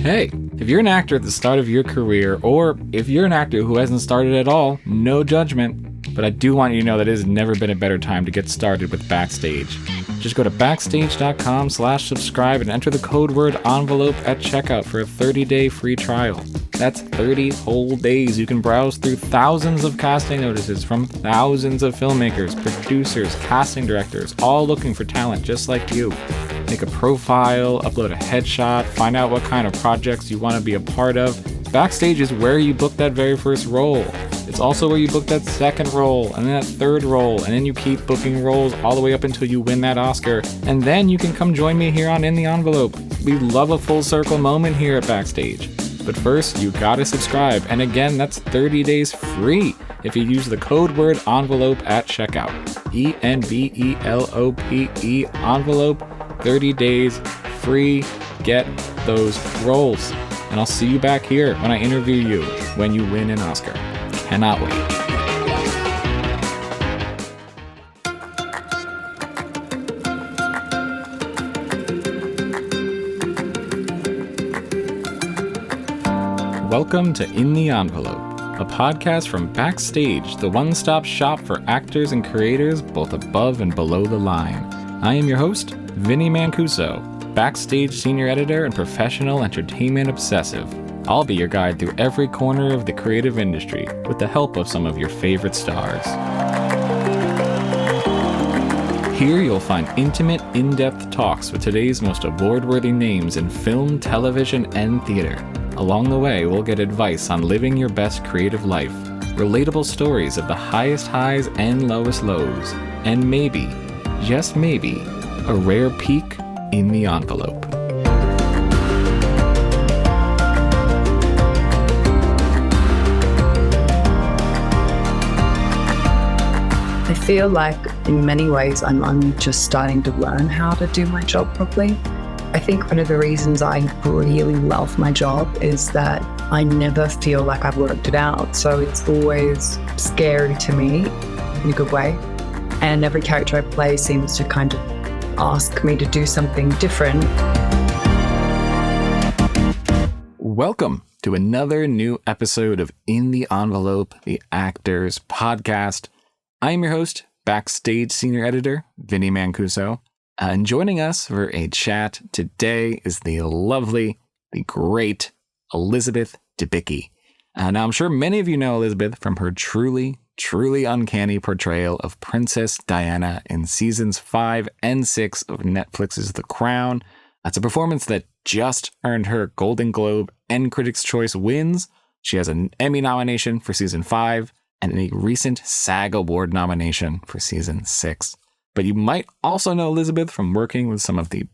Hey, if you're an actor at the start of your career, or if you're an actor who hasn't started at all, no judgment. But I do want you to know that it has never been a better time to get started with Backstage. Just go to backstage.com/subscribe and enter the code word envelope at checkout for a 30-day free trial. That's 30 whole days. You can browse through thousands of casting notices from thousands of filmmakers, producers, casting directors, all looking for talent just like you. Make a profile, upload a headshot, find out what kind of projects you want to be a part of. Backstage is where you book that very first role. It's also where you book that second role, and then that third role, and then you keep booking roles all the way up until you win that Oscar. And then you can come join me here on In the Envelope. We love a full circle moment here at Backstage. But first, you gotta subscribe, and again, that's 30 days free if you use the code word envelope at checkout. ENVELOPE envelope, 30 days free. Get those roles. And I'll see you back here when I interview you when you win an Oscar. Cannot wait. Welcome to In the Envelope, a podcast from Backstage, the one-stop shop for actors and creators both above and below the line. I am your host, Vinnie Mancuso, Backstage Senior Editor and Professional Entertainment Obsessive. I'll be your guide through every corner of the creative industry with the help of some of your favorite stars. Here you'll find intimate, in-depth talks with today's most award-worthy names in film, television, and theater. Along the way, we'll get advice on living your best creative life, relatable stories of the highest highs and lowest lows, and maybe, just maybe, a rare peek in the envelope. I feel like in many ways I'm only just starting to learn how to do my job properly. I think one of the reasons I really love my job is that I never feel like I've worked it out. So it's always scary to me in a good way. And every character I play seems to kind of ask me to do something different. Welcome to another new episode of In the Envelope, the Actors Podcast. I am your host, Backstage Senior Editor, Vinnie Mancuso. And joining us for a chat today is the lovely, the great Elizabeth Debicki. Now, I'm sure many of you know Elizabeth from her truly uncanny portrayal of Princess Diana in seasons 5 and 6 of Netflix's The Crown. That's a performance that just earned her Golden Globe and Critics' Choice wins. She has an Emmy nomination for season 5 and a recent SAG Award nomination for season 6. But you might also know Elizabeth from working with some of the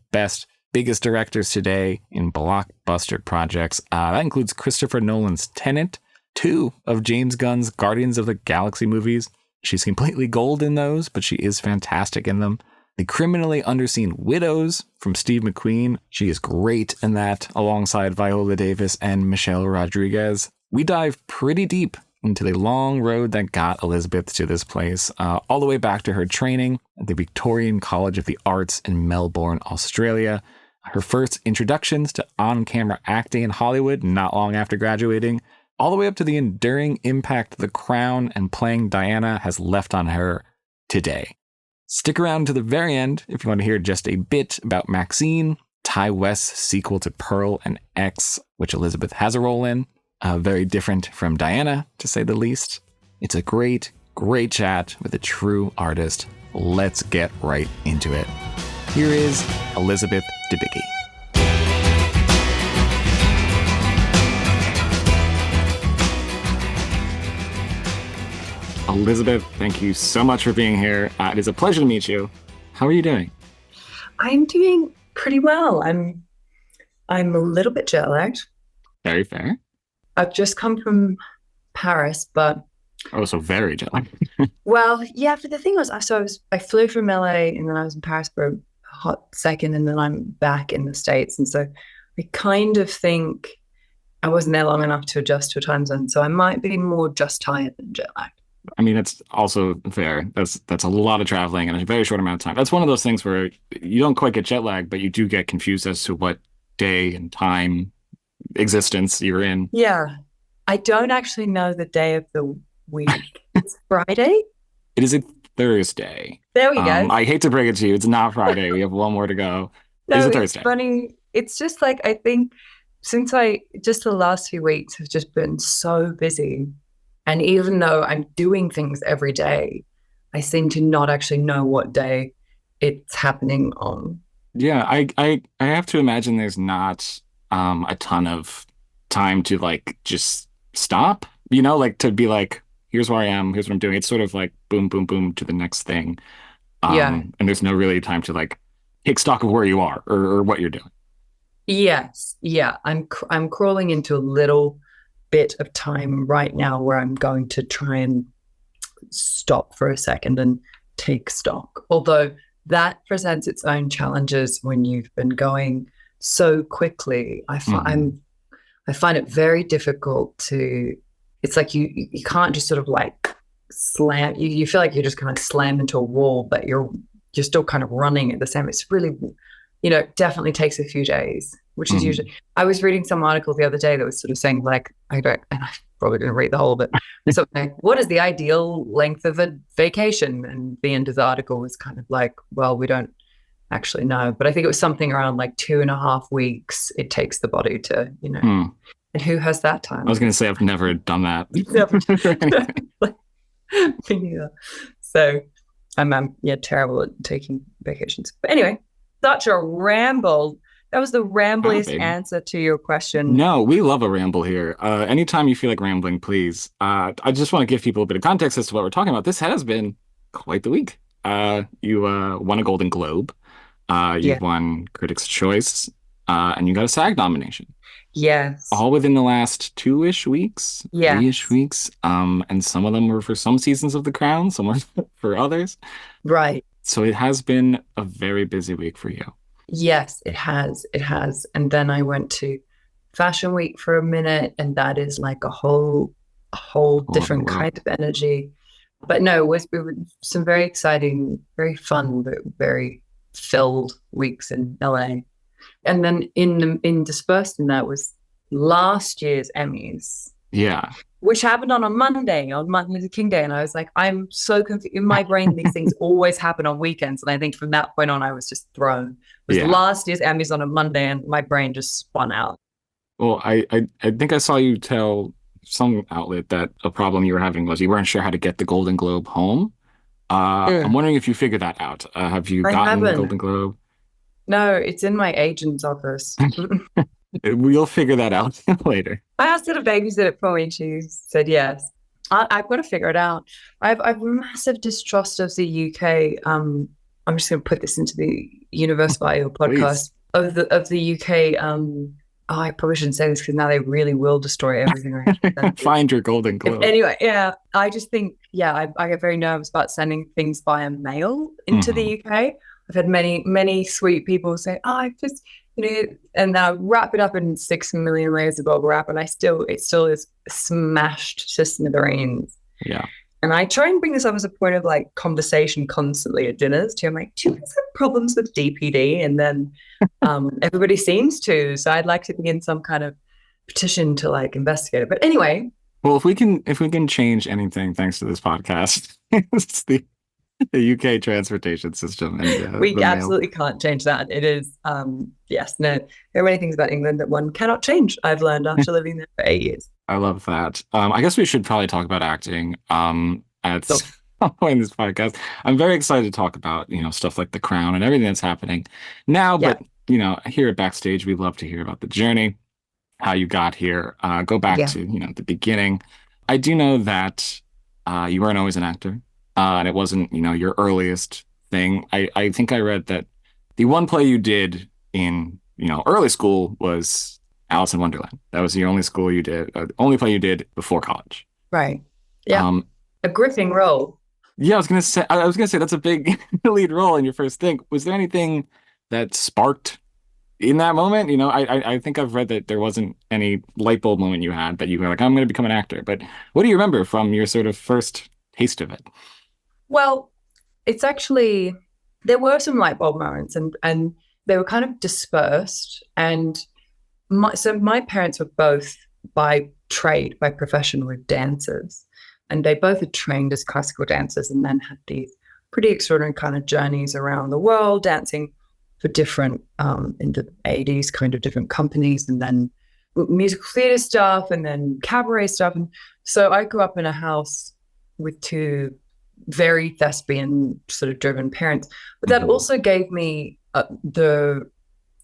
biggest directors today in blockbuster projects. That includes Christopher Nolan's Tenet, 2 of James Gunn's Guardians of the Galaxy movies. She's completely gold in those, but she is fantastic in them. The Criminally Underseen Widows from Steve McQueen. She is great in that, alongside Viola Davis and Michelle Rodriguez. We dive pretty deep into the long road that got Elizabeth to this place, all the way back to her training at the Victorian College of the Arts in Melbourne, Australia. Her first introductions to on-camera acting in Hollywood not long after graduating, all the way up to the enduring impact The Crown and playing Diana has left on her today. Stick around to the very end if you want to hear just a bit about MaXXXine, Ty West's sequel to Pearl and X, which Elizabeth has a role in. Very different from Diana, to say the least. It's a great chat with a true artist. Let's get right into it. Here is Elizabeth Debicki. Elizabeth, thank you so much for being here. It is a pleasure to meet you. How are you doing? I'm doing pretty well. I'm a little bit jet lagged. Very fair. I've just come from Paris, but... Oh, so very jet lagged. Well, yeah, but the thing was, I flew from LA and then I was in Paris for a hot second and then I'm back in the States. And so I kind of think I wasn't there long enough to adjust to a time zone. So I might be more just tired than jet lagged. I mean, that's also fair. That's a lot of traveling in a very short amount of time. That's one of those things where you don't quite get jet lag, but you do get confused as to what day and time existence you're in. Yeah. I don't actually know the day of the week. It's Friday? It is a Thursday. There we go. I hate to break it to you. It's not Friday. We have one more to go. No, It's a it's Thursday. funny. It's just like, I think since just the last few weeks have just been so busy. And even though I'm doing things every day, I seem to not actually know what day it's happening on. Yeah, I have to imagine there's not a ton of time to like just stop, like to be like, here's where I am, here's what I'm doing. It's sort of like boom, boom, boom to the next thing. Yeah. And there's no really time to like take stock of where you are or what you're doing. Yes. Yeah. I'm crawling into a little bit of time right now where I'm going to try and stop for a second and take stock. Although that presents its own challenges when you've been going so quickly. I find it very difficult to. It's like you can't just sort of like slam. You feel like you're just kind of slammed into a wall, but you're still kind of running at the same. It's really, definitely takes a few days, which is usually. I was reading some article the other day that was sort of saying like and I probably didn't read the whole of it. Something like, what is the ideal length of a vacation? And the end of the article was kind of like, well, we don't actually know, but I think it was something around like 2.5 weeks it takes the body to, and who has that time? I was going to say, I've never done that. Me neither. So I'm terrible at taking vacations. But anyway, such a ramble. That was the rambliest answer to your question. No, we love a ramble here. Anytime you feel like rambling, please. I just want to give people a bit of context as to what we're talking about. This has been quite the week. You won a Golden Globe. You've won Critics' Choice. And you got a SAG nomination. Yes. All within the last 2-ish weeks. Yeah. 3-ish weeks. And some of them were for some seasons of The Crown, some were for others. Right. So it has been a very busy week for you. Yes, it has. It has. And then I went to Fashion Week for a minute, and that is like a whole different kind of energy. But no, it was some very exciting, very fun, but very filled weeks in LA. And then dispersed in that was last year's Emmys. Yeah. Which happened on a Monday, on Martin Luther King Day. And I was like, I'm so confused. In my brain, these things always happen on weekends. And I think from that point on, I was just thrown. It was last year's Emmys on a Monday, and my brain just spun out. Well, I think I saw you tell some outlet that a problem you were having was you weren't sure how to get the Golden Globe home. I'm wondering if you figured that out. Have you gotten the Golden Globe? No, it's in my agent's office. We'll figure that out later. I asked her to babysit it for me, and she said yes. I've got to figure it out. I've massive distrust of the UK. I'm just going to put this into the Universe Bio podcast of the UK. I probably shouldn't say this because now they really will destroy everything. Find your Golden Globe. Anyway, yeah, I just think, I get very nervous about sending things via mail into the UK. I've had many sweet people say, I just, and then I wrap it up in 6 million layers of bubble wrap, and it still is smashed to smithereens. Yeah. And I try and bring this up as a point of like conversation constantly at dinners too. I'm like, do you guys have problems with DPD? And then everybody seems to. So I'd like to begin some kind of petition to like investigate it. But anyway. Well, if we can change anything thanks to this podcast, it's the UK transportation system. And, we absolutely can't change that. It is, there are many things about England that one cannot change, I've learned after living there for 8 years. I love that. I guess we should probably talk about acting at some point in this podcast. I'm very excited to talk about, stuff like The Crown and everything that's happening now. But, here at Backstage, we love to hear about the journey, how you got here, go back to, the beginning. I do know that you weren't always an actor. And it wasn't, your earliest thing. I think I read that the one play you did in, early school was Alice in Wonderland. That was the only school you did, only play you did before college. Right. Yeah. A gripping role. Yeah, I was gonna say that's a big lead role in your first thing. Was there anything that sparked in that moment? I think I've read that there wasn't any light bulb moment you had that you were like, I'm going to become an actor. But what do you remember from your sort of first taste of it? Well, it's actually, there were some light bulb moments and they were kind of dispersed. And my parents were both by trade, by profession, were dancers, and they both had trained as classical dancers and then had these pretty extraordinary kind of journeys around the world, dancing for different, in the 80s, kind of different companies, and then musical theatre stuff, and then cabaret stuff. And so I grew up in a house with two very thespian sort of driven parents, but that also gave me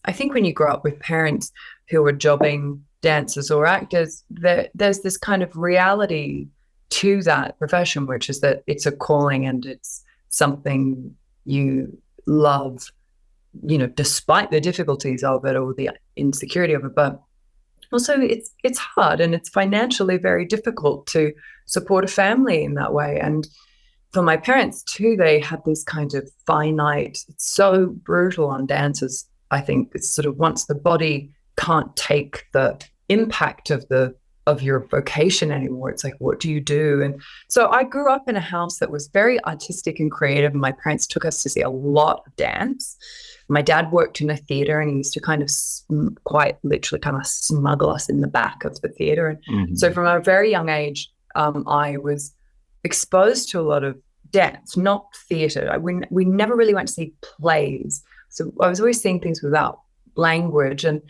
I think when you grow up with parents who are jobbing dancers or actors, there's this kind of reality to that profession, which is that it's a calling and it's something you love, despite the difficulties of it or the insecurity of it. But also it's hard, and it's financially very difficult to support a family in that way. And for my parents too, they had this kind of finite, it's so brutal on dancers. I think it's sort of once the body can't take the impact of your vocation anymore, it's like, what do you do? And so I grew up in a house that was very artistic and creative. My parents took us to see a lot of dance. My dad worked in a theater, and he used to kind of quite literally kind of smuggle us in the back of the theater. And so from a very young age, I was exposed to a lot of dance, not theater. We never really went to see plays. So I was always seeing things without language, and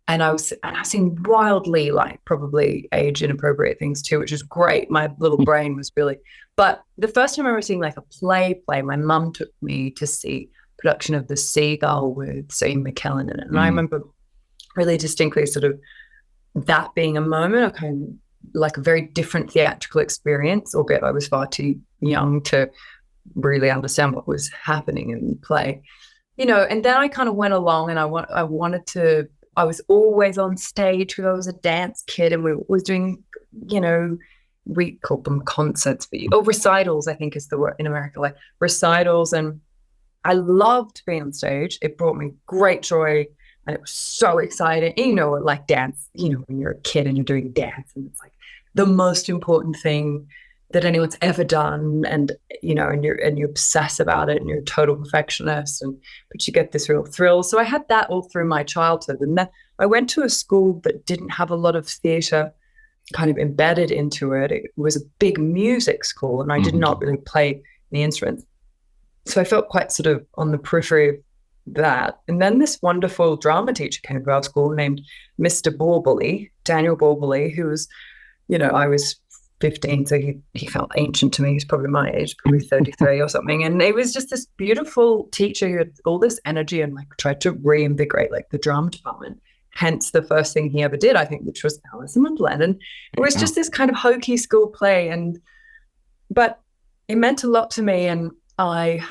I've seen wildly, like, probably age inappropriate things too, which is great. My little brain was really, but the first time I was seeing like a play, my mum took me to see production of The Seagull with Ian McKellen in it. And I remember really distinctly sort of that being a moment of kind of like a very different theatrical experience, albeit I was far too young to really understand what was happening in the play. And then I kind of went along, and I was always on stage because I was a dance kid, and we was doing, we called them concerts, but recitals, I think is the word in America, like recitals. And I loved being on stage. It brought me great joy, and it was so exciting. Like dance, when you're a kid and you're doing dance, and it's like the most important thing that anyone's ever done, and you obsess about it, and you're a total perfectionist, but you get this real thrill. So I had that all through my childhood. And then I went to a school that didn't have a lot of theatre kind of embedded into it. It was a big music school, and I did not really play the instruments. So I felt quite sort of on the periphery of that. And then this wonderful drama teacher came to our school named Mr. Borbally, Daniel Borbally, who was, I was 15, so he felt ancient to me. He's probably my age, probably 33 or something. And it was just this beautiful teacher who had all this energy and like tried to reinvigorate like the drama department. Hence the first thing he ever did, I think, which was Alice in Wonderland. And it was just this kind of hokey school play. But it meant a lot to me. And I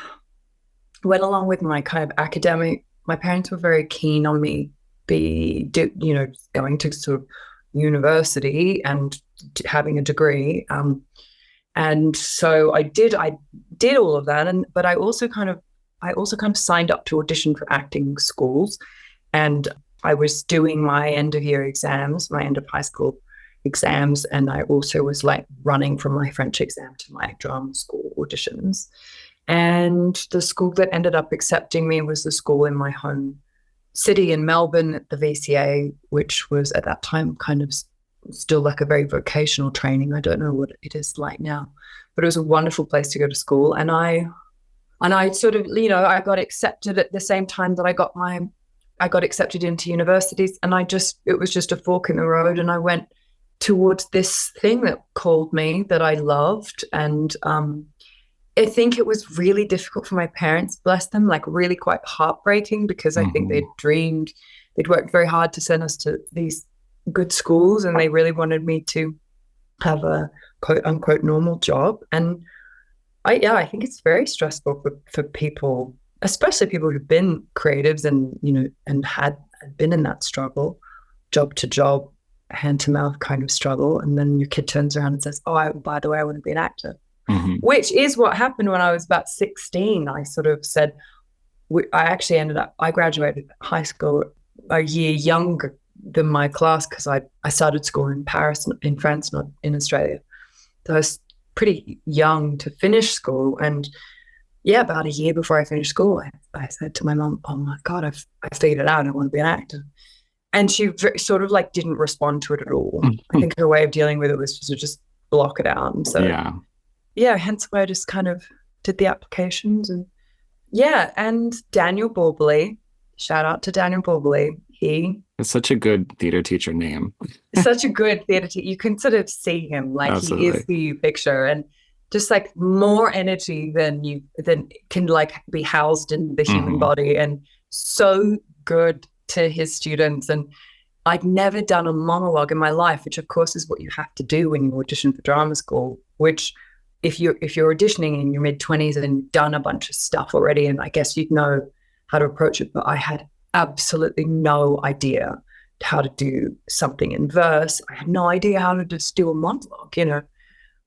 went along with my kind of academic. My parents were very keen on me going to sort of university and having a degree. And so I did all of that. But I also kind of signed up to audition for acting schools. And I was doing my end of year exams, my end of high school exams. And I also was like running from my French exam to my drama school auditions. And the school that ended up accepting me was the school in my home city in Melbourne at the VCA, which was at that time kind of still like a very vocational training. I don't know what it is like now, but it was a wonderful place to go to school. And I sort of, I got accepted at the same time that I got accepted into universities, and it was just a fork in the road, and I went towards this thing that called me, that I loved. And I think it was really difficult for my parents, bless them, like really quite heartbreaking, because I think they'd worked very hard to send us to these good schools, and they really wanted me to have a quote unquote normal job. And I think it's very stressful for people, especially people who've been creatives and had been in that struggle, job to job, hand to mouth kind of struggle. And then your kid turns around and says, by the way, I want to be an actor. Which is what happened when I was about 16. I sort of said, I graduated high school a year younger than my class, because I started school in Paris, in France, not in Australia. So I was pretty young to finish school. And about a year before I finished school, I said to my mom, oh my God, I figured it out. I want to be an actor. And she sort of like didn't respond to it at all. I think her way of dealing with it was to just block it out. And so, hence why I just kind of did the applications. And and Daniel Borbley, shout out to Daniel Borbley. It's such a good theater teacher name. Such a good theater teacher. You can sort of see him like Absolutely. He is who you picture, and just like more energy than can like be housed in the human body, and so good to his students. And I'd never done a monologue in my life, which of course is what you have to do when you audition for drama school, which if you're auditioning in your mid-20s and you've done a bunch of stuff already, and I guess you'd know how to approach it, but I had absolutely no idea how to do something in verse. I had no idea how to just do a monologue,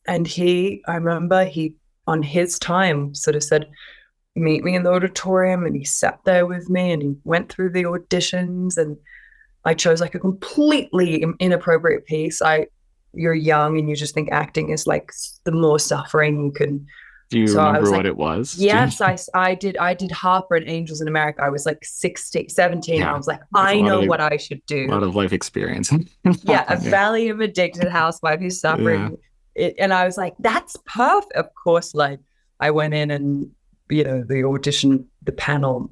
And I remember he, on his time, sort of said, meet me in the auditorium, and he sat there with me and he went through the auditions, and I chose like a completely inappropriate piece. You're young and you just think acting is like the more suffering you can. Do you remember what it was? Yes, I did Harper and Angels in America. I was like 16, 17. I was like, I know what I should do. A lot of life experience. A Valium addicted housewife who's suffering. And I was like, that's perfect. Of course, like I went in and, the audition, the panel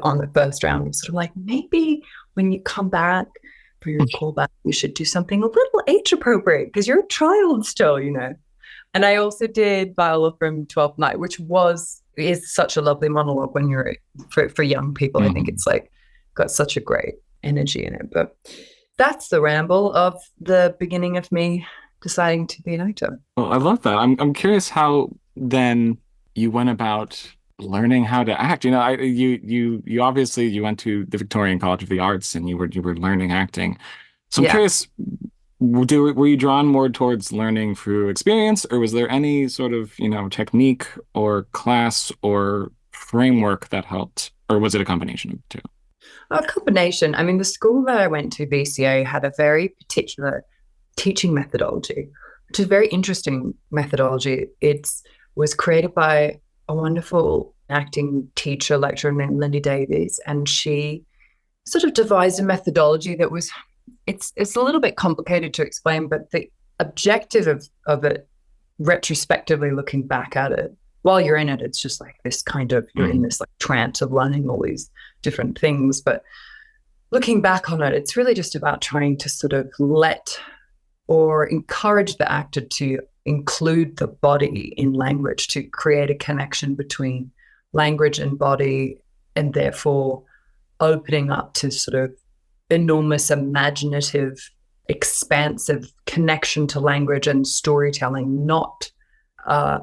on the first round was sort of like, maybe when you come back for your callback, you should do something a little age appropriate because you're a child still, And I also did Viola from 12th Night, which is such a lovely monologue when you're for young people. I think it's like got such a great energy in it. But that's the ramble of the beginning of me deciding to be an actor. Well, I love that. I'm curious how then you went about learning how to act. You obviously you went to the Victorian College of the Arts and you were learning acting. So I'm curious, were you drawn more towards learning through experience, or was there any sort of, technique or class or framework that helped, or was it a combination of the two? A combination. I mean, the school that I went to, BCA, had a very particular teaching methodology, which is a very interesting methodology. It was created by a wonderful acting teacher, lecturer named Lindy Davies, and she sort of devised a methodology that was, it's a little bit complicated to explain, but the objective of it, retrospectively looking back at it, while you're in it, it's just like this kind of, you're in this like trance of learning all these different things. But looking back on it, it's really just about trying to sort of let or encourage the actor to include the body in language, to create a connection between language and body, and therefore opening up to sort of enormous imaginative, expansive connection to language and storytelling, not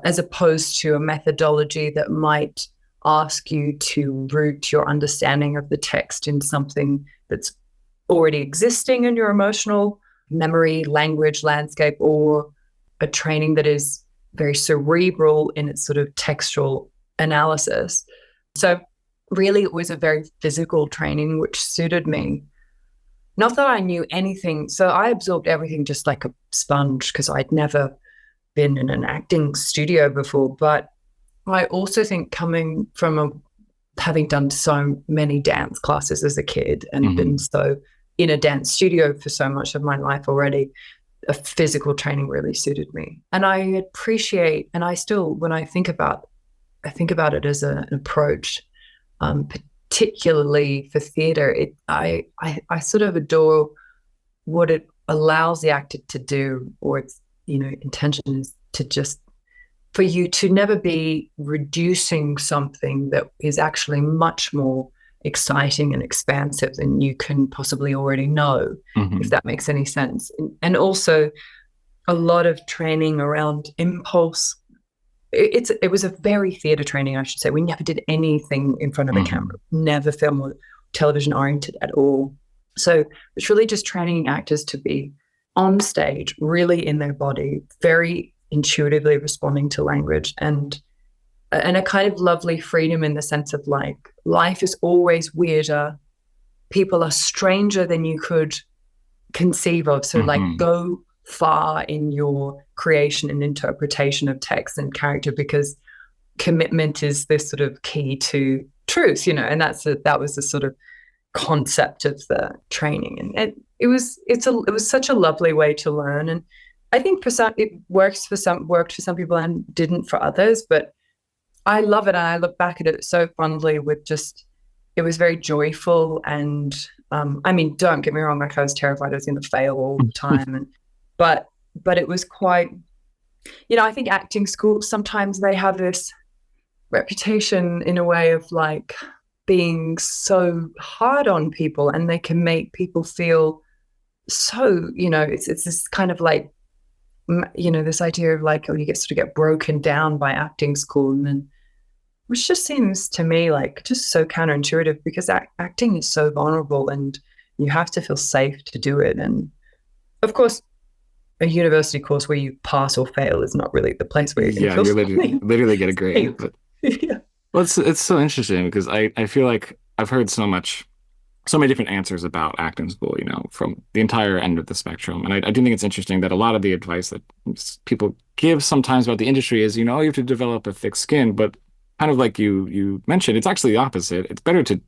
as opposed to a methodology that might ask you to root your understanding of the text in something that's already existing in your emotional memory, language, landscape, or a training that is very cerebral in its sort of textual analysis. So really it was a very physical training which suited me. Not that I knew anything. So I absorbed everything just like a sponge because I'd never been in an acting studio before. But I also think coming from having done so many dance classes as a kid and been so in a dance studio for so much of my life already, a physical training really suited me. And I appreciate, and I still, when I think about it as an approach, particularly for theater, I sort of adore what it allows the actor to do, or its intention is to just for you to never be reducing something that is actually much more exciting and expansive than you can possibly already know, if that makes any sense. And also a lot of training around impulse. It was a very theatre training, I should say. We never did anything in front of a camera, never film or television oriented at all. So it's really just training actors to be on stage, really in their body, very intuitively responding to language, and a kind of lovely freedom in the sense of like, life is always weirder. People are stranger than you could conceive of. So like go far in your creation and interpretation of text and character, because commitment is this sort of key to truth, and that was the sort of concept of the training. And it was such a lovely way to learn. And I think it worked for some people and didn't for others, but I love it. And I look back at it so fondly with just, it was very joyful. And I mean, don't get me wrong, like I was terrified I was going to fail all the time. But it was quite, I think acting schools, sometimes they have this reputation in a way of like being so hard on people, and they can make people feel so, it's this kind of like, this idea of like, oh, you get broken down by acting school, and then, which just seems to me like just so counterintuitive, because acting is so vulnerable and you have to feel safe to do it. And of course, a university course where you pass or fail is not really the place where you're going to feel literally get a grade. But yeah. Well, it's so interesting because I feel like I've heard so many different answers about acting school, from the entire end of the spectrum. And I do think it's interesting that a lot of the advice that people give sometimes about the industry is, you have to develop a thick skin, but kind of like you mentioned, it's actually the opposite. It's better to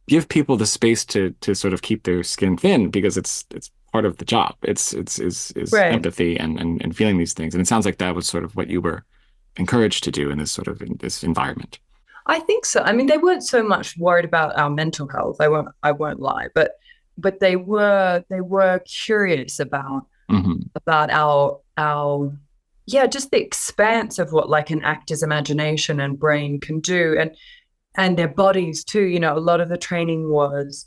give people the space to sort of keep their skin thin, because it's part of the job. It's right. Empathy and feeling these things. And it sounds like that was sort of what you were encouraged to do in this environment. I think so. I mean, they weren't so much worried about our mental health. I won't lie, but they were curious about our just the expanse of what like an actor's imagination and brain can do, and their bodies too. A lot of the training was,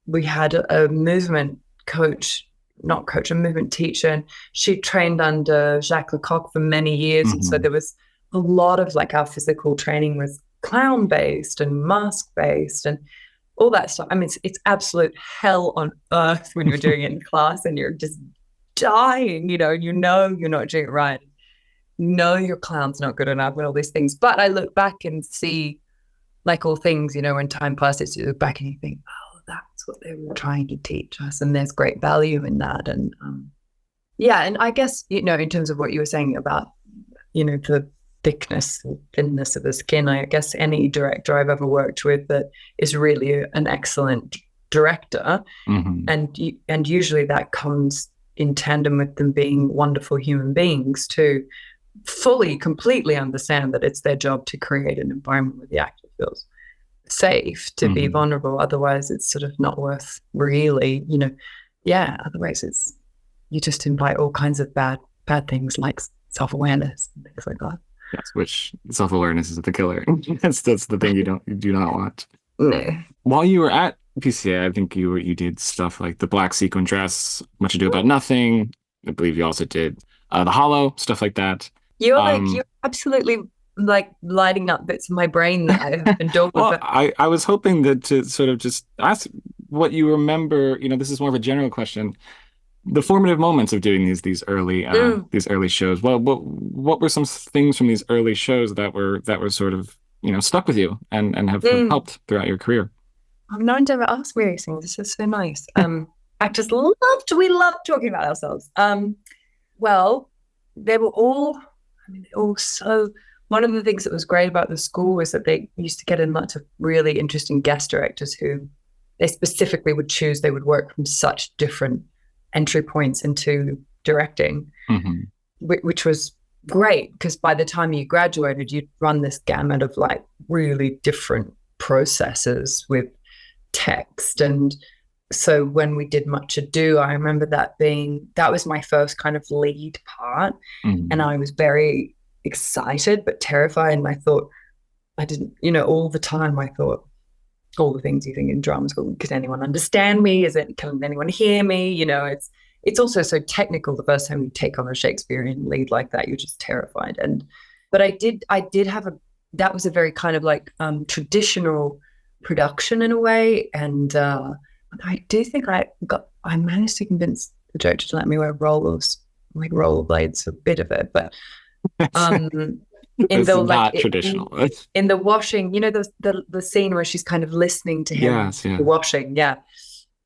we had a movement a movement teacher, and she trained under Jacques Lecoq for many years. And so there was a lot of like our physical training was clown based and mask based and all that stuff. I mean, it's absolute hell on earth when you're doing it in class and you're just dying, you're not doing it right. Your clown's not good enough and all these things. But I look back and see, like all things, when time passes, you look back and you think, oh, that's what they were trying to teach us. And there's great value in that. And and I guess, in terms of what you were saying about, the thinness of the skin, I guess any director I've ever worked with that is really an excellent director, and usually that comes in tandem with them being wonderful human beings to completely understand that it's their job to create an environment where the actor feels safe to be vulnerable. Otherwise it's sort of not worth really, otherwise you just invite all kinds of bad things like self-awareness and things like that. Yes, which self-awareness is the killer. That's the thing you do not want. No. While you were at PCA, I think you did stuff like the black sequin dress, Much Ado About Nothing. I believe you also did the Hollow, stuff like that. You're absolutely like lighting up bits of my brain that I have been doing. Well, I was hoping that to sort of just ask what you remember. This is more of a general question. The formative moments of doing these early shows. Well, what were some things from these early shows that were sort of stuck with you and have helped throughout your career? No one ever asked me these things. This is so nice. Actors love talking about ourselves. Well, they were all so. One of the things that was great about the school was that they used to get in lots of really interesting guest directors who they specifically would choose. They would work from such different entry points into directing, which was great, because by the time you graduated, you'd run this gamut of like really different processes with text. And so when we did Much Ado, I remember that was my first kind of lead part, and I was very excited but terrified. And I thought, all the time I thought, all the things you think in drama school. Can anyone understand me? Can anyone hear me? It's also so technical. The first time you take on a Shakespearean lead like that, you're just terrified. But I did have that was a very kind of like traditional production in a way. And I do think I managed to convince the director to let me wear rollerblades for a bit of it, but it's not traditional. In the washing, the scene where she's kind of listening to him. Yes, the washing, yeah.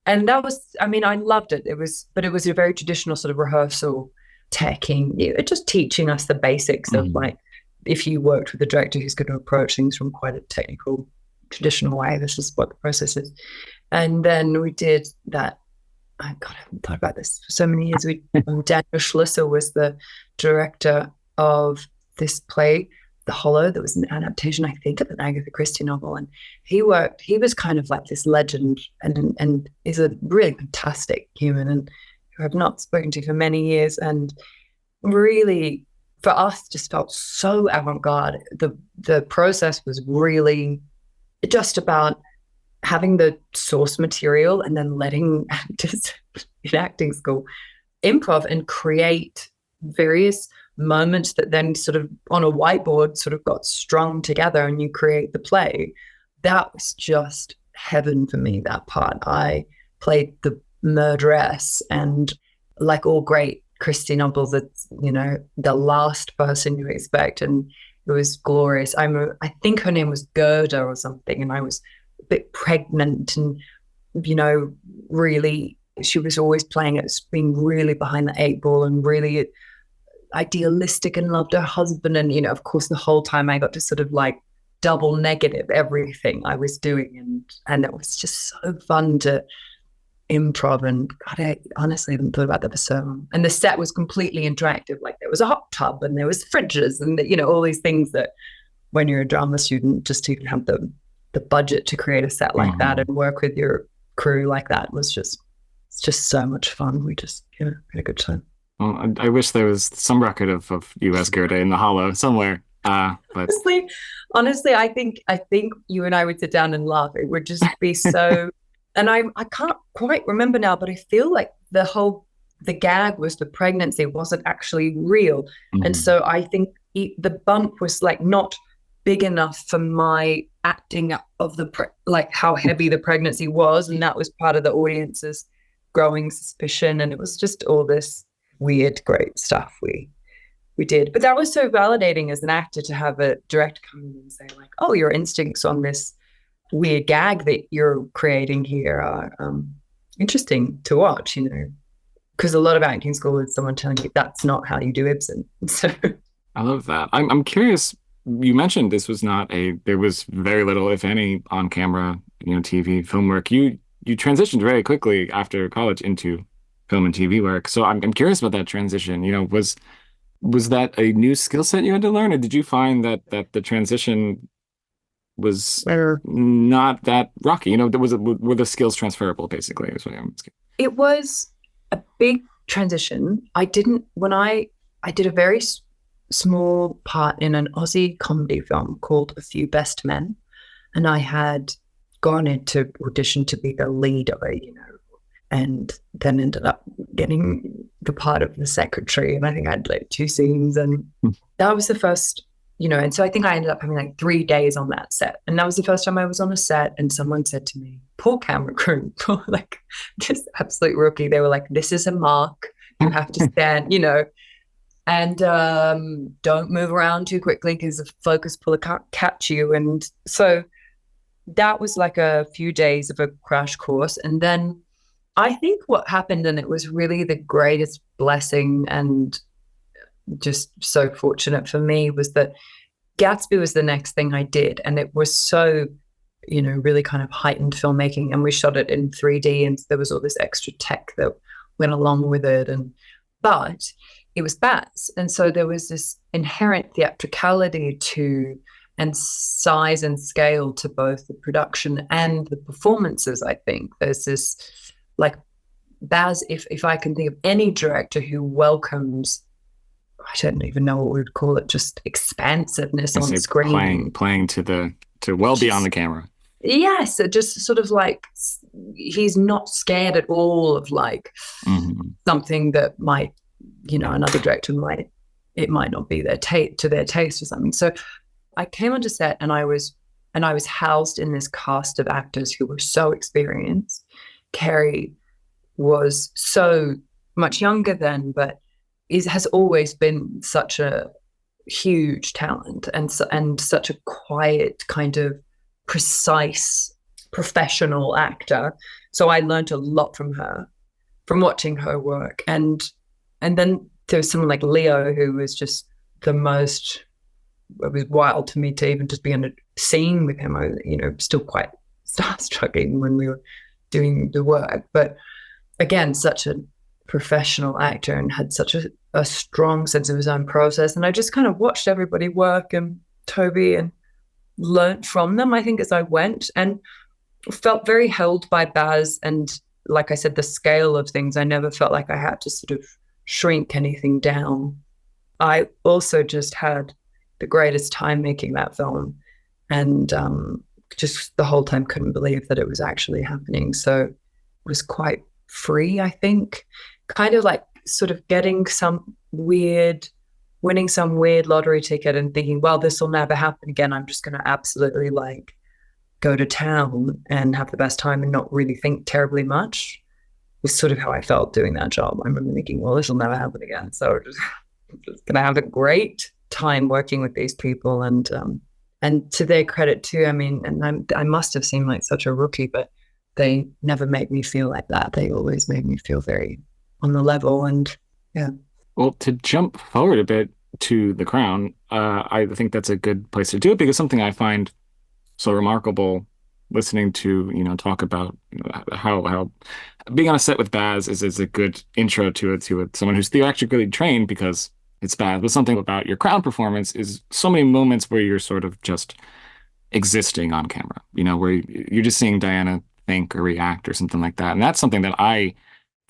And that was, I loved it. It was a very traditional sort of rehearsal teching, just teaching us the basics of like, if you worked with a director who's going to approach things from quite a technical, traditional way, this is what the process is. And then we did that. I haven't thought about this for so many years. Daniel Schlusser was the director of this play, The Hollow, that was an adaptation, I think, of an Agatha Christie novel. And he was kind of like this legend and is a really fantastic human and who I've not spoken to for many years. And really, for us, just felt so avant-garde. The process was really just about having the source material and then letting actors in acting school improv and create various moments that then sort of on a whiteboard sort of got strung together and you create the play. That was just heaven for me, that part. I played the murderess, and like all great Christie novels, it's, the last person you expect, and it was glorious. I think her name was Gerda or something, and I was a bit pregnant and, really, she was always playing it as being really behind the eight ball and really idealistic and loved her husband. And, of course, the whole time I got to sort of like double negative everything I was doing. And it was just so fun to improv. And God, I honestly haven't thought about that for so long. And the set was completely interactive. Like there was a hot tub and there was fridges and, all these things that when you're a drama student, just to have the budget to create a set like that and work with your crew like that was it's just so much fun. We just had a good time. Well, I wish there was some record of you as Gerda in the Hollow somewhere. But honestly, I think you and I would sit down and laugh. It would just be so. And I can't quite remember now, but I feel like the gag was the pregnancy wasn't actually real, and so I think the bump was like not big enough for my acting of like how heavy the pregnancy was, and that was part of the audience's growing suspicion, and it was just all this weird, great stuff we did. But that was so validating as an actor to have a director come in and say like, oh, your instincts on this weird gag that you're creating here are interesting to watch, because a lot of acting school is someone telling you that's not how you do Ibsen. So I love that. I'm curious. You mentioned this was there was very little, if any, on camera, TV, film work. You transitioned very quickly after college into film and TV work. So I'm curious about that transition. Was that a new skill set you had to learn, or did you find that the transition was not that rocky? Were the skills transferable, basically? Is what I'm asking. It was a big transition. When I did a very small part in an Aussie comedy film called A Few Best Men, and I had gone into audition to be the lead of it, and then ended up getting the part of the secretary, and I think I had like 2 scenes, and that was the first, and so I think I ended up having like 3 days on that set, and that was the first time I was on a set, and someone said to me, poor camera crew, like just absolute rookie. They were like, this is a mark, you have to stand, and don't move around too quickly because the focus puller can't catch you. And so that was like a few days of a crash course. And then I think what happened, and it was really the greatest blessing and just so fortunate for me, was that Gatsby was the next thing I did. And it was so, really kind of heightened filmmaking. And we shot it in 3D, and there was all this extra tech that went along with it. But it was Baz. And so there was this inherent theatricality and size and scale to both the production and the performances, I think. There's this, like, Baz, if I can think of any director who welcomes, I don't even know what we would call it, just expansiveness on screen. Playing to well beyond the camera. Yes, it just sort of like, he's not scared at all of like something that might, another director might not be to their taste or something. So I came onto set and I was housed in this cast of actors who were so experienced. Carrie was so much younger then, but has always been such a huge talent and such a quiet, kind of precise, professional actor. So I learned a lot from her, from watching her work. And then there was someone like Leo, who was just the most, it was wild to me to even just be in a scene with him. I, still quite starstruck even when we were doing the work. But again, such a professional actor and had such a strong sense of his own process. And I just kind of watched everybody work and Toby and learnt from them, I think, as I went, and felt very held by Baz. And like I said, the scale of things, I never felt like I had to sort of shrink anything down. I also just had the greatest time making that film, and just the whole time couldn't believe that it was actually happening. So it was quite free, I think, kind of like sort of winning some weird lottery ticket and thinking, well, this will never happen again. I'm just going to absolutely like go to town and have the best time and not really think terribly much, was sort of how I felt doing that job. I remember thinking, well, this will never happen again. So just going to have a great time working with these people. And to their credit too, I mean, and I must have seemed like such a rookie, but they never made me feel like that. They always made me feel very on the level. And yeah. Well, to jump forward a bit to The Crown, I think that's a good place to do it, because something I find so remarkable listening to, talk about how being on a set with Baz is a good intro to it, someone who's theatrically trained, because it's Baz. But something about your Crown performance is so many moments where you're sort of just existing on camera, where you're just seeing Diana think or react or something like that. And that's something that I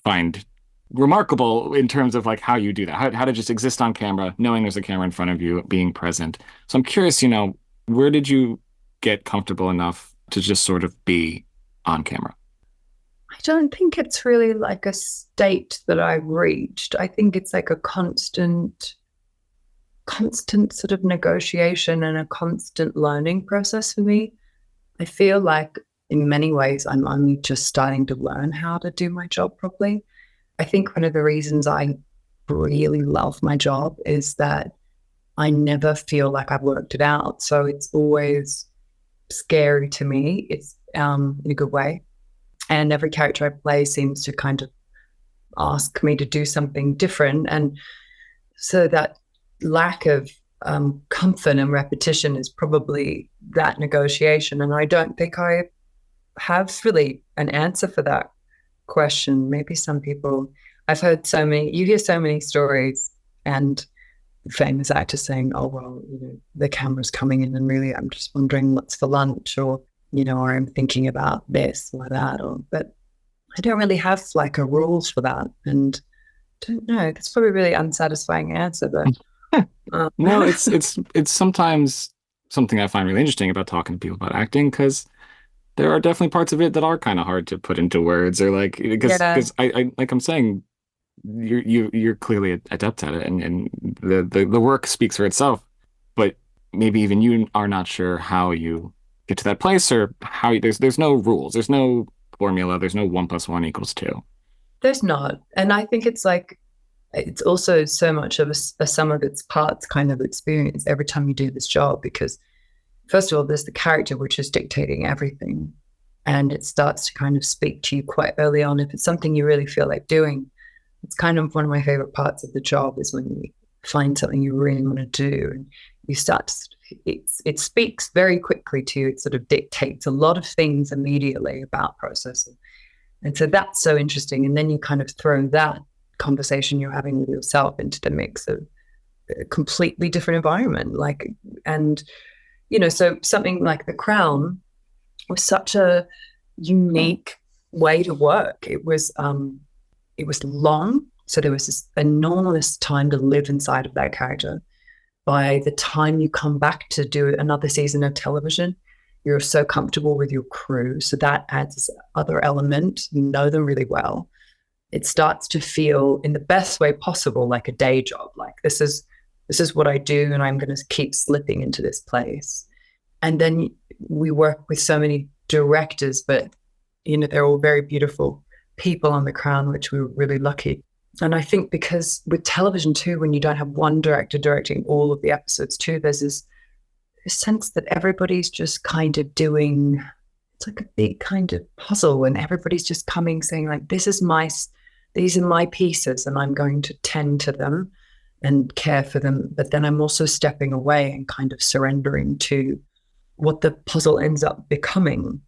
find remarkable in terms of like how you do that, how to just exist on camera, knowing there's a camera in front of you, being present. So I'm curious, where did you get comfortable enough to just sort of be on camera? I don't think it's really like a state that I've reached. I think it's like a constant sort of negotiation and a constant learning process for me. I feel like in many ways I'm only just starting to learn how to do my job properly. I think one of the reasons I really love my job is that I never feel like I've worked it out. So it's always scary to me. It's in a good way. And every character I play seems to kind of ask me to do something different. And so that lack of comfort and repetition is probably that negotiation. And I don't think I have really an answer for that question. Maybe some people, you hear so many stories and famous actors saying, oh, well, the camera's coming in and really I'm just wondering what's for lunch, or I'm thinking about this or that, but I don't really have like a rules for that. And don't know, it's probably a really unsatisfying answer, but no, it's sometimes something I find really interesting about talking to people about acting, because there are definitely parts of it that are kind of hard to put into words, or like, because I like I'm saying, you're clearly adept at it, and the work speaks for itself, but maybe even you are not sure how you get to that place, or how there's no rules, there's no formula, there's no 1 + 1 = 2. There's not. And I think it's like, it's also so much of a sum of its parts kind of experience every time you do this job, because first of all, there's the character which is dictating everything, and it starts to kind of speak to you quite early on. If it's something you really feel like doing, it's kind of one of my favorite parts of the job, is when you find something you really want to do and you start to, it speaks very quickly to you. It sort of dictates a lot of things immediately about processing. And so that's so interesting. And then you kind of throw that conversation you're having with yourself into the mix of a completely different environment. So something like The Crown was such a unique way to work. It was long. So there was this enormous time to live inside of that character. By the time you come back to do another season of television, you're so comfortable with your crew. So that adds this other element. You know them really well. It starts to feel, in the best way possible, like a day job. Like this is what I do, and I'm going to keep slipping into this place. And then we work with so many directors, but they're all very beautiful people on The Crown, which we were really lucky. And I think because with television too, when you don't have one director directing all of the episodes too, there's this sense that everybody's just kind of doing, it's like a big kind of puzzle, and everybody's just coming saying like, these are my pieces, and I'm going to tend to them and care for them. But then I'm also stepping away and kind of surrendering to what the puzzle ends up becoming.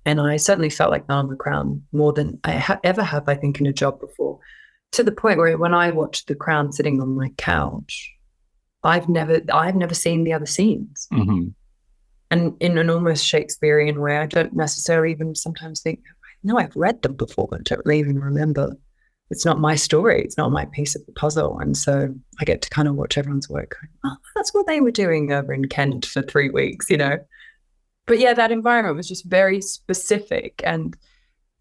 And I certainly felt like that on The Crown more than I ever have, I think, in a job before. To the point where when I watched The Crown sitting on my couch, I've never seen the other scenes. Mm-hmm. And in an almost Shakespearean way, I don't necessarily even sometimes think, no, I've read them before, but I don't really even remember. It's not my story. It's not my piece of the puzzle. And so I get to kind of watch everyone's work. Oh, that's what they were doing over in Kent for 3 weeks, you know? But yeah, that environment was just very specific. And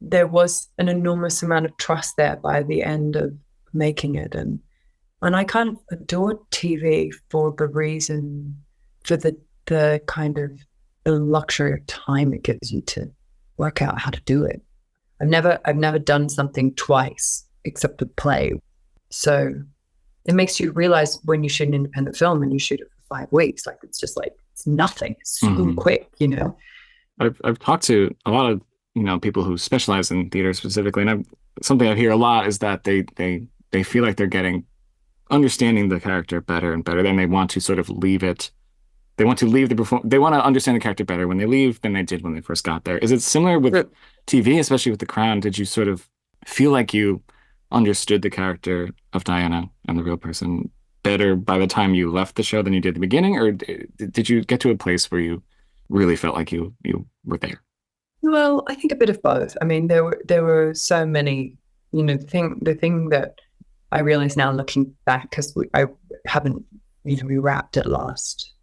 there was an enormous amount of trust there by the end of making it. And I kind of adored TV for the reason, for the kind of the luxury of time it gives you to work out how to do it. I've never done something twice except a play. So it makes you realize when you shoot an independent film and you shoot it for 5 weeks, like it's just like, it's nothing. It's so quick, you know? I've talked to a lot of, people who specialize in theater specifically. And something I hear a lot is that they feel like they're understanding the character better and better. Then they want to sort of leave it. They want to leave they want to understand the character better when they leave than they did when they first got there. Is it similar with TV, especially with The Crown? Did you sort of feel like you understood the character of Diana and the real person better by the time you left the show than you did at the beginning? Or did you get to a place where you really felt like you were there? Well, I think a bit of both. I mean, there were so many, the thing that I realize now looking back, because I haven't, we wrapped it last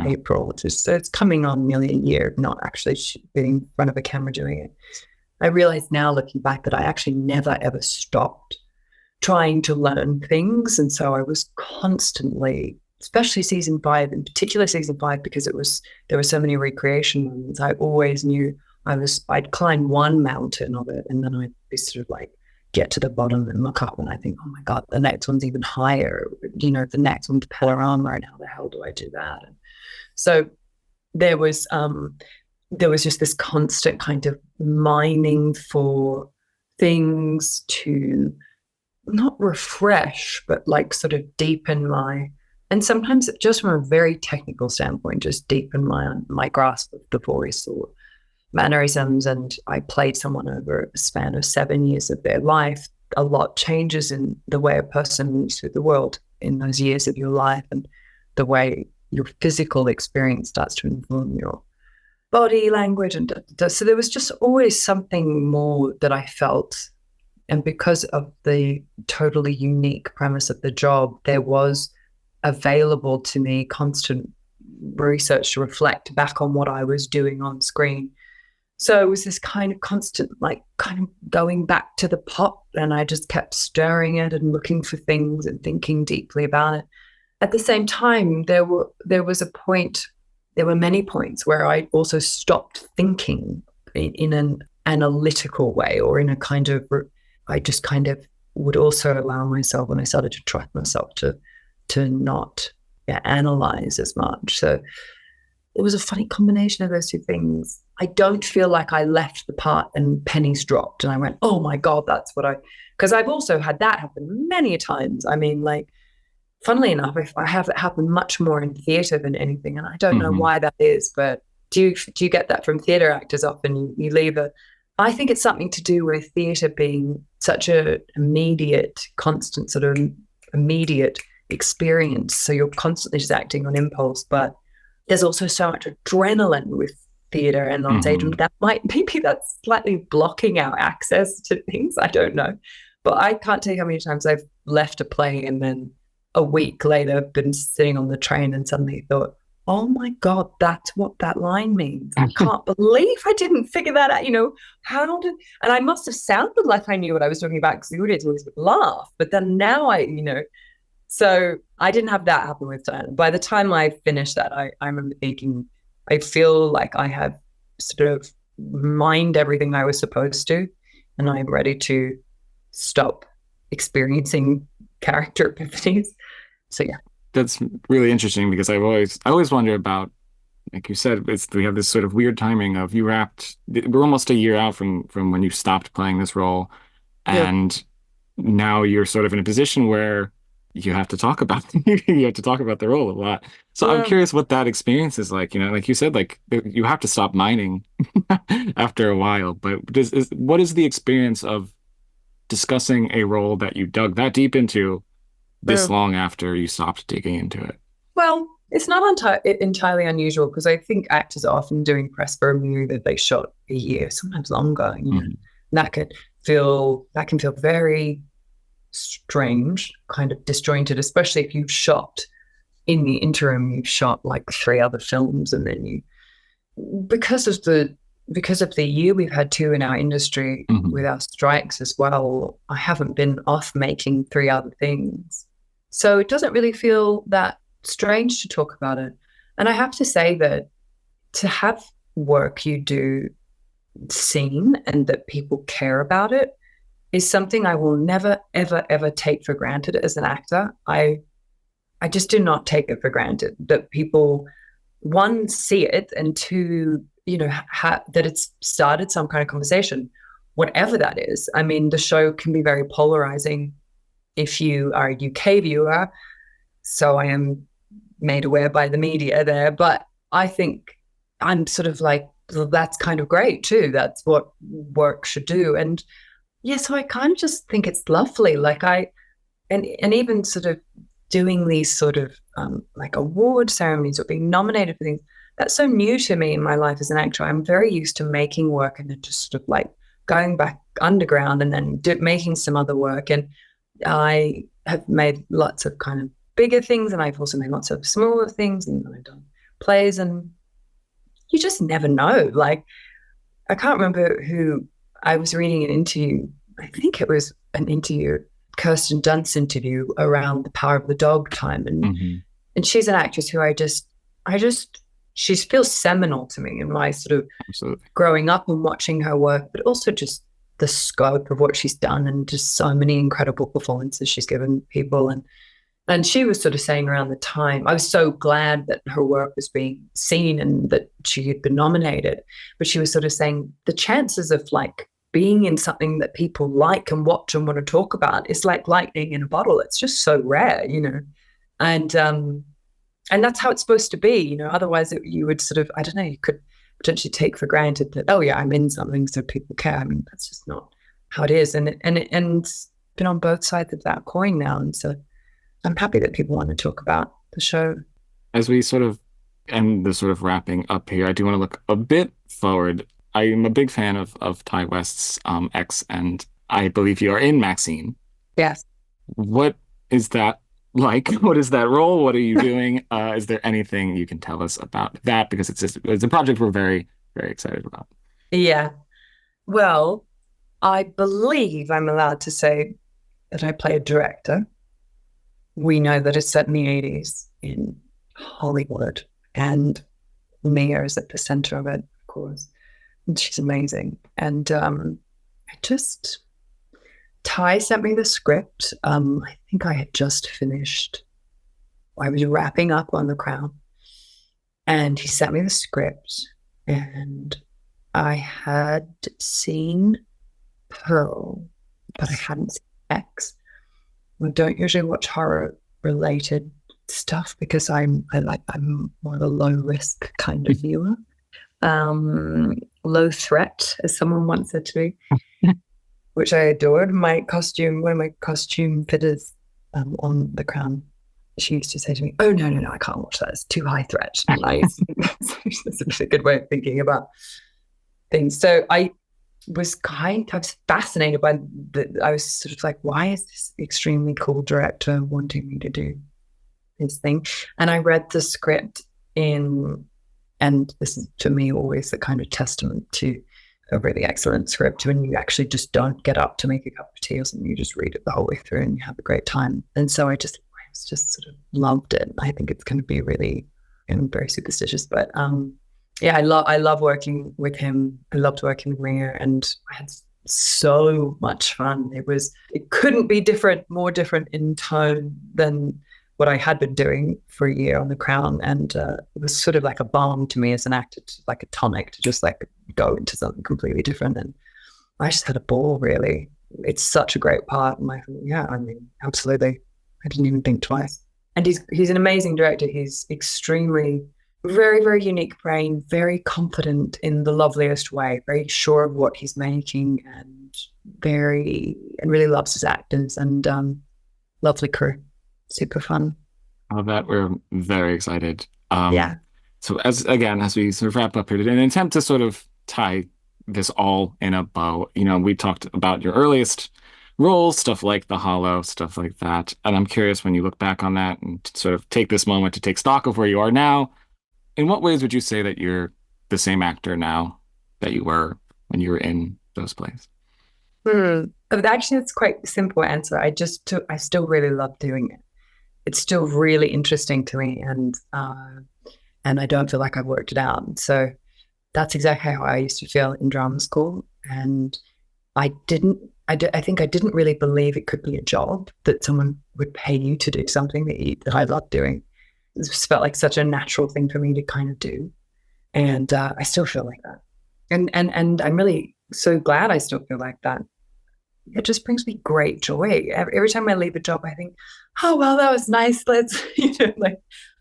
April, so it's coming on nearly a year, not actually being in front of a camera doing it. I realize now looking back that I actually never ever stopped trying to learn things. And so I was constantly, especially season 5, in particular season 5, because there were so many recreation moments. I always knew I'd climb one mountain of it, and then I'd be sort of like, get to the bottom and look up and I think, oh my God, the next one's even higher. The next one's panorama, and how the hell do I do that? And so there was just this constant kind of mining for things to not refresh, but like sort of deepen and sometimes just from a very technical standpoint, just deepen my grasp of the voice or mannerisms. And I played someone over a span of 7 years of their life. A lot changes in the way a person moves through the world in those years of your life, and the way your physical experience starts to inform your body language. And so there was just always something more that I felt. And because of the totally unique premise of the job, there was available to me constant research to reflect back on what I was doing on screen. So it was this kind of constant, like kind of going back to the pot, and I just kept stirring it and looking for things and thinking deeply about it. At the same time, there were many points where I also stopped thinking in an analytical way, or in a kind of, I just kind of would also allow myself, when I started to trust myself, to not analyze as much. So it was a funny combination of those two things. I don't feel like I left the part and pennies dropped and I went, oh my God, that's what because I've also had that happen many times. I mean, like, funnily enough, I have it happen much more in theatre than anything. And I don't know why that is, but do you get that from theatre actors often? You leave I think it's something to do with theatre being such a immediate, constant sort of immediate experience. So you're constantly just acting on impulse, but there's also so much adrenaline with theatre and on stage, and maybe that's slightly blocking our access to things. I don't know. But I can't tell you how many times I've left a play and then a week later been sitting on the train and suddenly thought, oh my God, that's what that line means. I can't believe I didn't figure that out. And I must have sounded like I knew what I was talking about, because the audience always would laugh. But then now so I didn't have that happen with Diana. By the time I finished that, I remember thinking, I feel like I have sort of mined everything I was supposed to, and I'm ready to stop experiencing character epiphanies. So yeah. That's really interesting, because I always wonder about, like you said, we have this sort of weird timing of we're almost a year out from when you stopped playing this role, and now you're sort of in a position where you have to talk about the role a lot. So I'm curious what that experience is like. You know, like you said, like you have to stop mining after a while. But what is the experience of discussing a role that you dug that deep into this Well, long after you stopped digging into it? well, it's not entirely unusual because I think actors are often doing press for a movie that they shot a year, sometimes longer. You know, Mhm. and that can feel very strange, kind of disjointed, especially if you've shot in the interim. You've shot like 3 other films, and then you because of the year we've had too in our industry Mhm. with our strikes as well. I haven't been off making 3 other things, so it doesn't really feel that strange to talk about it. And I have to say that to have work you do seen and that people care about it is something I will never, ever, ever take for granted as an actor. I just do not take it for granted that people, one, see it, and two, that it's started some kind of conversation, whatever that is. I mean, the show can be very polarizing if you are a UK viewer. So I am made aware by the media there, but I think I'm sort of like, well, that's kind of great too. That's what work should do. And yeah, so I kind of just think it's lovely. Like and even sort of doing these sort of like award ceremonies or being nominated for things, that's so new to me in my life as an actor. I'm very used to making work and then just sort of like going back underground and then making some other work. And I have made lots of kind of bigger things, and I've also made lots of smaller things, and I've done plays, and you just never know. Like, I can't remember who I was reading an interview. I think it was an interview, Kirsten Dunst's interview around the Power of the Dog time. Mhm. And she's an actress who she feels seminal to me in my sort of Absolutely. growing up and watching her work, but also just the scope of what she's done and just so many incredible performances she's given people. And she was sort of saying around the time, I was so glad that her work was being seen and that she had been nominated. But she was sort of saying the chances of like being in something that people like and watch and want to talk about is like lightning in a bottle. It's just so rare, you know. And that's how it's supposed to be, you know. Otherwise, you would sort of, I don't know, you could potentially take for granted that, oh yeah, I'm in something, so people care. I mean, that's just not how it is. And it's been on both sides of that coin now, and so I'm happy that people want to talk about the show. As we sort of end the sort of wrapping up here, I do want to look a bit forward. I am a big fan of Ty West's X, and I believe you are in MaXXXine. Yes. What is that like? What is that role? What are you doing? Is there anything you can tell us about that? Because it's a project we're very, very excited about. Yeah. Well, I believe I'm allowed to say that I play a director. We know that it's set in the 80s in Hollywood, and Mia is at the center of it, of course. And she's amazing. And Ty sent me the script. I think I had just finished. I was wrapping up on The Crown, and he sent me the script, and I had seen Pearl, but I hadn't seen X. I don't usually watch horror related stuff because I'm more of a low risk kind of viewer. Low threat, as someone once said to me, which I adored. One of my costume fitters on The Crown, she used to say to me, "Oh no, I can't watch that. It's too high threat." And that's a good way of thinking about things. So I was fascinated by I was sort of like, why is this extremely cool director wanting me to do his thing? And I read the script and this is to me always the kind of testament to a really excellent script when you actually just don't get up to make a cup of tea or something, you just read it the whole way through and you have a great time. And so I just sort of loved it. I think it's going to be really, very superstitious, but yeah, I love working with him. I loved working with Mia, and I had so much fun. It couldn't be more different in tone than what I had been doing for a year on The Crown. And it was sort of like a balm to me as an actor, like a tonic to just like go into something completely different. And I just had a ball, really. It's such a great part. And yeah, I mean, absolutely. I didn't even think twice. And he's an amazing director. He's extremely, very, very unique brain, very confident in the loveliest way, very sure of what he's making, and really loves his actors, and lovely crew. Super fun. Oh, that we're very excited. Yeah. So as we sort of wrap up here today, in an attempt to sort of tie this all in a bow, we talked about your earliest roles, stuff like The Hollow, stuff like that. And I'm curious, when you look back on that and sort of take this moment to take stock of where you are now, in what ways would you say that you're the same actor now that you were when you were in those plays? Actually, it's quite a simple answer. I still really love doing it. It's still really interesting to me, and I don't feel like I've worked it out. So that's exactly how I used to feel in drama school. And I think I didn't really believe it could be a job, that someone would pay you to do something that I love doing. It just felt like such a natural thing for me to kind of do. And I still feel like that. And I'm really so glad I still feel like that. It just brings me great joy. Every time I leave a job, I think, oh, well, that was nice. Let's,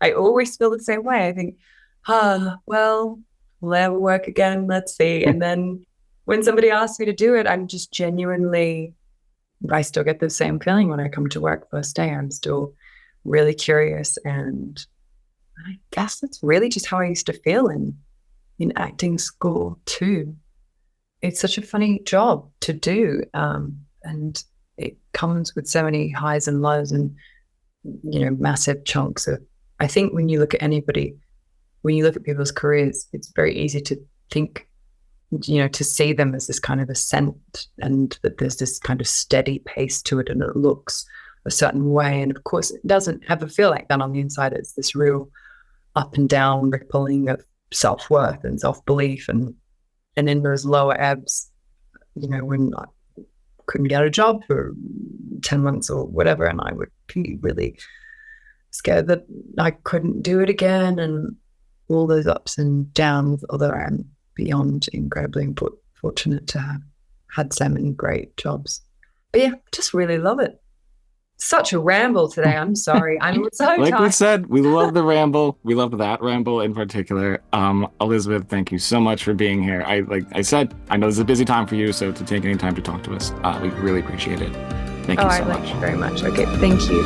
I always feel the same way. I think, well, we'll never work again. Let's see. And then when somebody asks me to do it, I'm just genuinely, I still get the same feeling when I come to work first day. I'm still really curious. And I guess that's really just how I used to feel in acting school too. It's such a funny job to do. And it comes with so many highs and lows and, massive chunks of, I think when you look at people's careers, it's very easy to think, to see them as this kind of ascent, and that there's this kind of steady pace to it and it looks a certain way. And of course, it doesn't ever feel like that on the inside. It's this real up and down rippling of self-worth and self-belief, and in those lower ebbs, when I couldn't get a job for 10 months or whatever, and I would be really scared that I couldn't do it again, and all those ups and downs, although I'm beyond incredibly fortunate to have had so many great jobs. But yeah, just really love it. Such a ramble today. I'm sorry. I'm so tired. Like we said, we love the ramble. We love that ramble in particular. Elizabeth, thank you so much for being here. Like I said, I know this is a busy time for you, so to take any time to talk to us, we really appreciate it. Thank you so much. Thank you very much. Okay, thank you.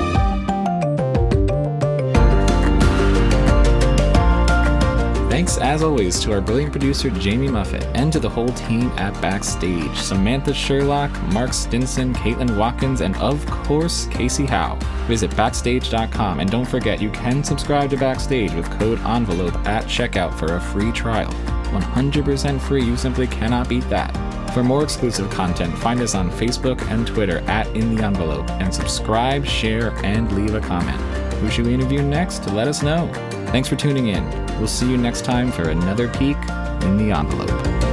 Thanks, as always, to our brilliant producer, Jamie Muffett, and to the whole team at Backstage: Samantha, Sherlock, Mark Stinson, Caitlin Watkins, and of course, Kasey Howe. Visit Backstage.com, and don't forget, you can subscribe to Backstage with code ENVELOPE at checkout for a free trial. 100% free, you simply cannot beat that. For more exclusive content, find us on Facebook and Twitter at In the Envelope, and subscribe, share, and leave a comment. Who should we interview next? Let us know. Thanks for tuning in. We'll see you next time for another peek in the envelope.